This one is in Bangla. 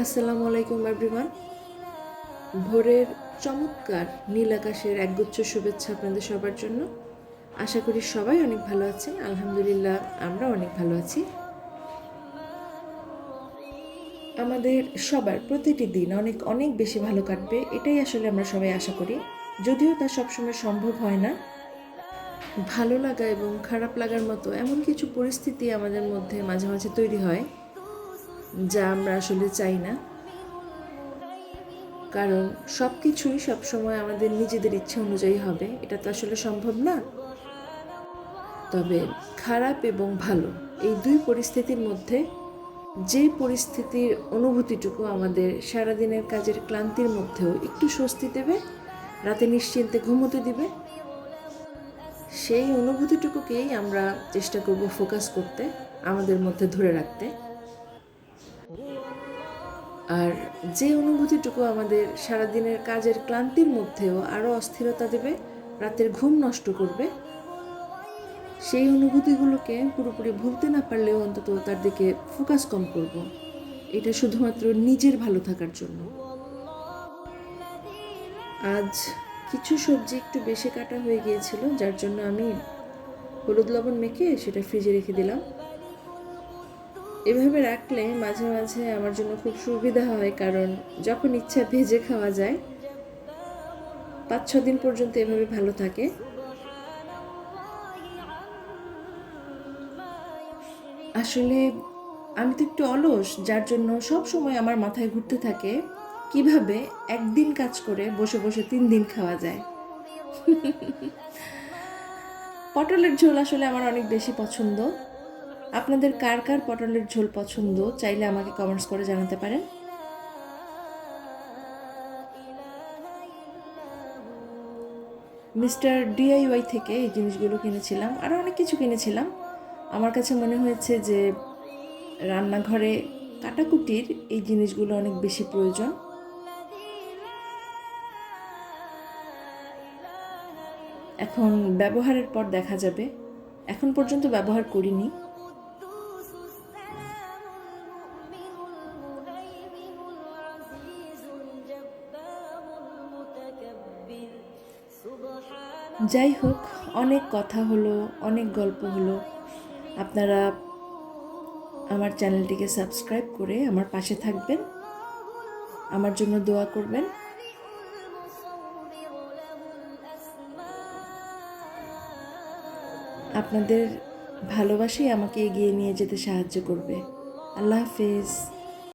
আসসালামু আলাইকুম এভরিওয়ান। ভোরের চমৎকার নীল আকাশের একগুচ্ছ শুভেচ্ছা আপনাদের সবার জন্য। আশা করি সবাই অনেক ভালো আছেন। আলহামদুলিল্লাহ, আমরা অনেক ভালো আছি। আমাদের সবার প্রতিটি দিন অনেক অনেক বেশি ভালো কাটবে, এটাই আসলে আমরা সবাই আশা করি। যদিও তা সবসময় সম্ভব হয় না। ভালো লাগা এবং খারাপ লাগার মতো এমন কিছু পরিস্থিতি আমাদের মধ্যে মাঝে মাঝে তৈরি হয় যা আমরা আসলে চাই না, কারণ সব কিছুই সবসময় আমাদের নিজেদের ইচ্ছা অনুযায়ী হবে, এটা তো আসলে সম্ভব না। তবে খারাপ এবং ভালো এই দুই পরিস্থিতির মধ্যে যে পরিস্থিতির অনুভূতিটুকু আমাদের সারাদিনের কাজের ক্লান্তির মধ্যেও একটু স্বস্তি দেবে, রাতে নিশ্চিন্তে ঘুমোতে দিবে, সেই অনুভূতিটুকুকেই আমরা চেষ্টা করব ফোকাস করতে, আমাদের মধ্যে ধরে রাখতে। আর যে অনুভূতিটুকু আমাদের সারাদিনের কাজের ক্লান্তির মধ্যেও আরও অস্থিরতা দেবে, রাতের ঘুম নষ্ট করবে, সেই অনুভূতিগুলোকে পুরোপুরি ভুলতে না পারলেও অন্তত তার দিকে ফোকাস কম করব। এটা শুধুমাত্র নিজের ভালো থাকার জন্য। আজ কিছু সবজি একটু বেশি কাটা হয়ে গিয়েছিল, যার জন্য আমি হলুদ লবণ মেখে সেটা ফ্রিজে রেখে দিলাম। এভাবে রাখলে মাঝে মাঝে আমার জন্য খুব সুবিধা হয়, কারণ যখন ইচ্ছা ভেজে খাওয়া যায়। 5-6 দিন পর্যন্ত এভাবে ভালো থাকে। আসলে আমি তো একটু অলস, যার জন্য সব সময় আমার মাথায় ঘুরতে থাকে কিভাবে একদিন কাজ করে বসে বসে 3 দিন খাওয়া যায়। পটলের ঝোল আসলে আমার অনেক বেশি পছন্দ। আপনাদের কার কার পটলের ঝোল পছন্দ চাইলে আমাকে কমেন্টস করে জানাতে পারেন। মিস্টার ডিআইওয়াই থেকে এই জিনিসগুলো কিনেছিলাম, আরও অনেক কিছু কিনেছিলাম। আমার কাছে মনে হয়েছে যে রান্নাঘরে কাটাকুটির এই জিনিসগুলো অনেক বেশি প্রয়োজন। এখন ব্যবহারের পর দেখা যাবে, এখন পর্যন্ত ব্যবহার করিনি। যাই হোক, অনেক কথা হলো, অনেক গল্প হলো। আপনারা আমার চ্যানেলটিকে সাবস্ক্রাইব করে আমার পাশে থাকবেন, আমার জন্য দোয়া করবেন। আপনাদের ভালোবাসাই আমাকে এগিয়ে নিয়ে যেতে সাহায্য করবে। আল্লাহ হাফেজ।